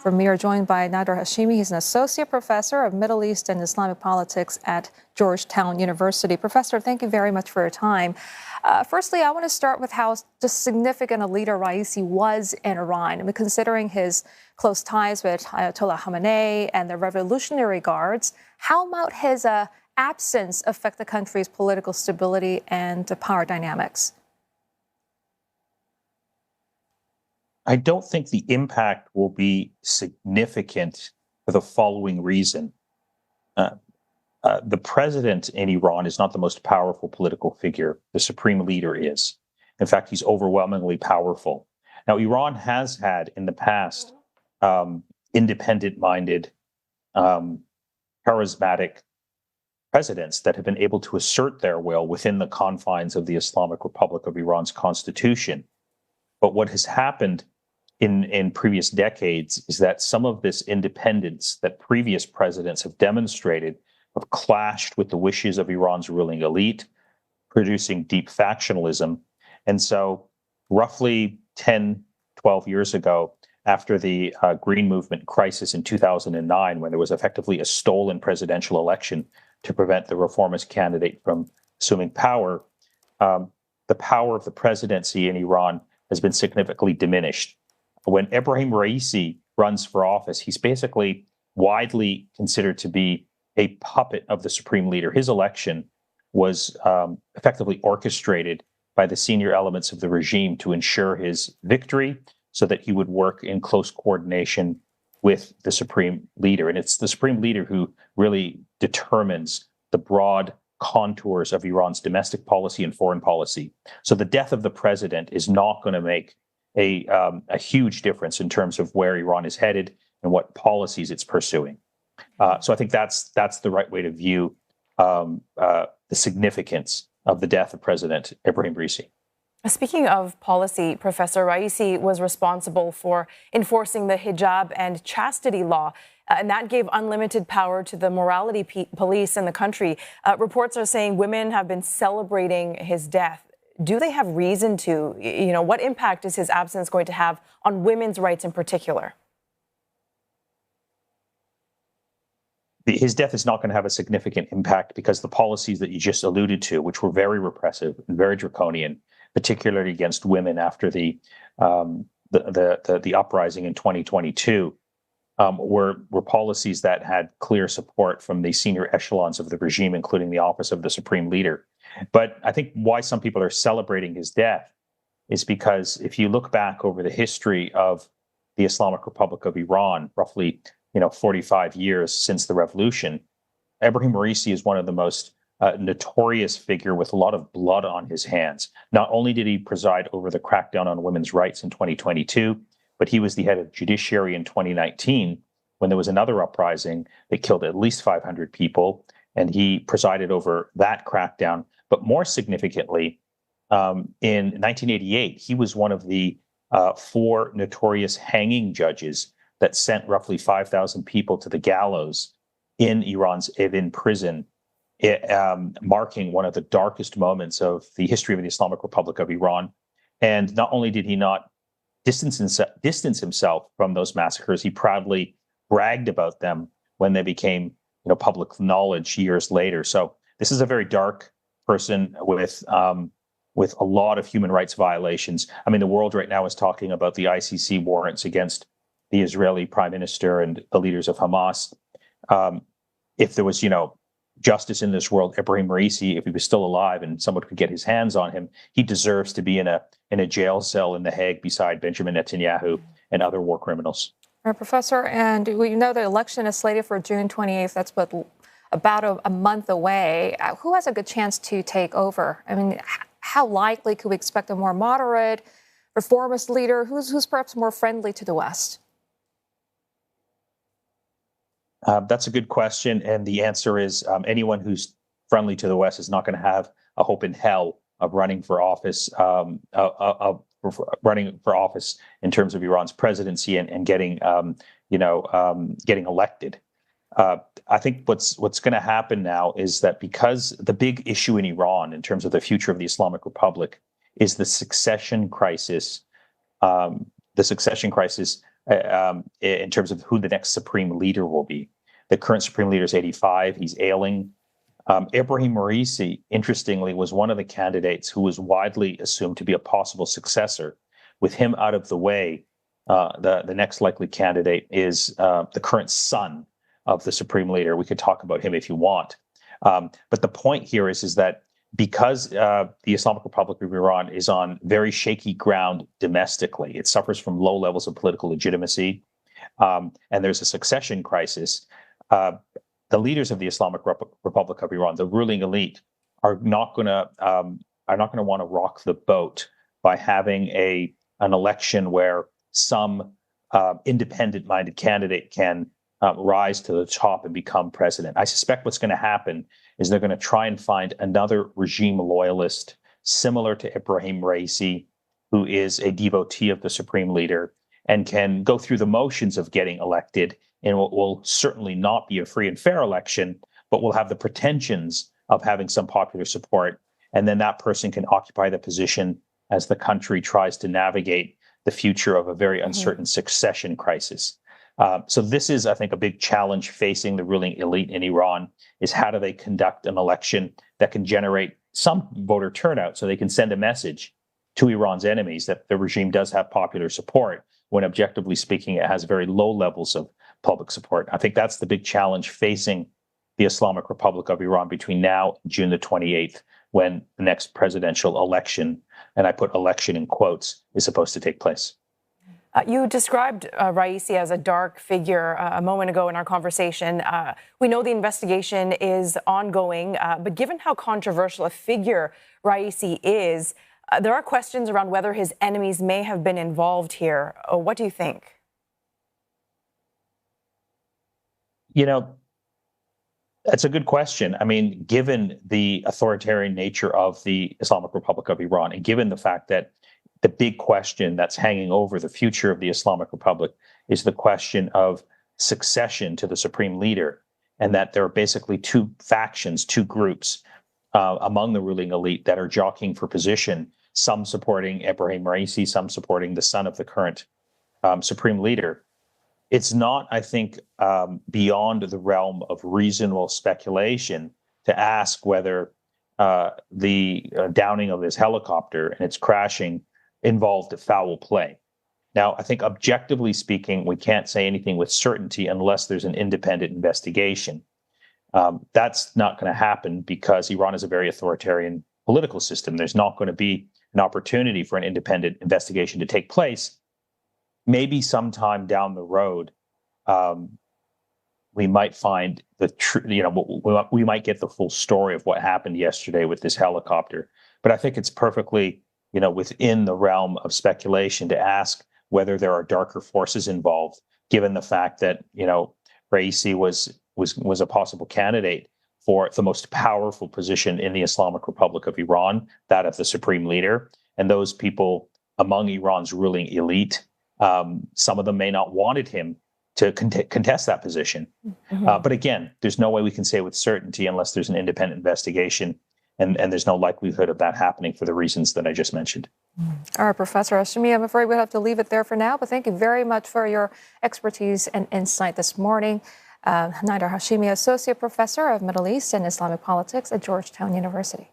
premiere, joined by Nader Hashemi. He's an associate professor of Middle East and Islamic politics at Georgetown University. Professor, thank you very much for your time. Firstly, I want to start with how just significant a leader Raisi was in Iran. I mean, considering his close ties with Ayatollah Khamenei and the Revolutionary Guards, how might his absence affect the country's political stability and power dynamics? I don't think the impact will be significant for the following reason. The president in Iran is not the most powerful political figure. The supreme leader is. In fact, he's overwhelmingly powerful. Now, Iran has had in the past independent-minded, charismatic presidents that have been able to assert their will within the confines of the Islamic Republic of Iran's constitution. But what has happened in previous decades is that some of this independence that previous presidents have demonstrated have clashed with the wishes of Iran's ruling elite, producing deep factionalism. And so roughly 10, 12 years ago, after the Green Movement crisis in 2009, when there was effectively a stolen presidential election to prevent the reformist candidate from assuming power, the power of the presidency in Iran has been significantly diminished. When Ebrahim Raisi runs for office, he's basically widely considered to be a puppet of the supreme leader. His election was effectively orchestrated by the senior elements of the regime to ensure his victory so that he would work in close coordination with the supreme leader. And it's the supreme leader who really determines the broad contours of Iran's domestic policy and foreign policy. So the death of the president is not going to make a huge difference in terms of where Iran is headed and what policies it's pursuing. So I think that's the right way to view the significance of the death of President Ebrahim Raisi. Speaking of policy, Professor Raisi was responsible for enforcing the hijab and chastity law, and that gave unlimited power to the morality police in the country. Reports are saying women have been celebrating his death. Do they have reason to? What impact is his absence going to have on women's rights in particular? His death is not going to have a significant impact because the policies that you just alluded to, which were very repressive and very draconian, particularly against women after the uprising in 2022, were policies that had clear support from the senior echelons of the regime, including the office of the supreme leader. But I think why some people are celebrating his death is because if you look back over the history of the Islamic Republic of Iran, roughly 45 years since the revolution, Ebrahim Raisi is one of the most notorious figure with a lot of blood on his hands. Not only did he preside over the crackdown on women's rights in 2022, but he was the head of judiciary in 2019 when there was another uprising that killed at least 500 people, and he presided over that crackdown. But more significantly, in 1988, he was one of the 4 notorious hanging judges that sent roughly 5,000 people to the gallows in Iran's Evin prison, marking one of the darkest moments of the history of the Islamic Republic of Iran. And not only did he not distance himself from those massacres, he proudly bragged about them when they became public knowledge years later. So this is a very dark person with a lot of human rights violations. I mean, the world right now is talking about the ICC warrants against the Israeli prime minister and the leaders of Hamas. If there was, justice in this world, Ebrahim Raisi, if he was still alive and someone could get his hands on him, he deserves to be in a jail cell in The Hague beside Benjamin Netanyahu and other war criminals. Professor, and we know the election is slated for June 28th. That's about a month away. Who has a good chance to take over? I mean, how likely could we expect a more moderate, reformist leader? Who's perhaps more friendly to the West? That's a good question. And the answer is anyone who's friendly to the West is not going to have a hope in hell of running for office, in terms of Iran's presidency and getting, getting elected. I think what's going to happen now is that because the big issue in Iran in terms of the future of the Islamic Republic is the succession crisis in terms of who the next supreme leader will be. The current supreme leader is 85. He's ailing. Ebrahim Raisi, interestingly, was one of the candidates who was widely assumed to be a possible successor. With him out of the way, the next likely candidate is the current son of the supreme leader. We could talk about him if you want. But the point here is that because the Islamic Republic of Iran is on very shaky ground domestically, it suffers from low levels of political legitimacy, and there's a succession crisis. The leaders of the Islamic Republic of Iran, the ruling elite, are not going to want to rock the boat by having an election where some independent-minded candidate can rise to the top and become president. I suspect what's going to happen is they're going to try and find another regime loyalist similar to Ebrahim Raisi, who is a devotee of the supreme leader and can go through the motions of getting elected in what will certainly not be a free and fair election, but will have the pretensions of having some popular support. And then that person can occupy the position as the country tries to navigate the future of a very uncertain succession crisis. So this is, I think, a big challenge facing the ruling elite in Iran, is how do they conduct an election that can generate some voter turnout so they can send a message to Iran's enemies that the regime does have popular support, when objectively speaking, it has very low levels of public support. I think that's the big challenge facing the Islamic Republic of Iran between now and June the 28th, when the next presidential election, and I put election in quotes, is supposed to take place. You described Raisi as a dark figure a moment ago in our conversation. We know the investigation is ongoing, but given how controversial a figure Raisi is, there are questions around whether his enemies may have been involved here. What do you think? You know, that's a good question. I mean, given the authoritarian nature of the Islamic Republic of Iran, and given the fact that the big question that's hanging over the future of the Islamic Republic is the question of succession to the supreme leader, and that there are basically two factions, two groups among the ruling elite that are jockeying for position, some supporting Ebrahim Raisi, some supporting the son of the current supreme leader. It's not, I think, beyond the realm of reasonable speculation to ask whether the downing of this helicopter and its crashing involved a foul play. Now, I think objectively speaking, we can't say anything with certainty unless there's an independent investigation. That's not going to happen because Iran is a very authoritarian political system. There's not going to be an opportunity for an independent investigation to take place. Maybe sometime down the road, we might find the truth. We might get the full story of what happened yesterday with this helicopter. But I think it's perfectly, within the realm of speculation to ask whether there are darker forces involved, given the fact that Raisi was a possible candidate for the most powerful position in the Islamic Republic of Iran, that of the supreme leader, and those people among Iran's ruling elite. Some of them may not wanted him to contest that position. But again, there's no way we can say with certainty unless there's an independent investigation, and there's no likelihood of that happening for the reasons that I just mentioned. All right, Professor Hashemi, I'm afraid we'll have to leave it there for now, but thank you very much for your expertise and insight this morning. Nader Hashemi, Associate Professor of Middle East and Islamic Politics at Georgetown University.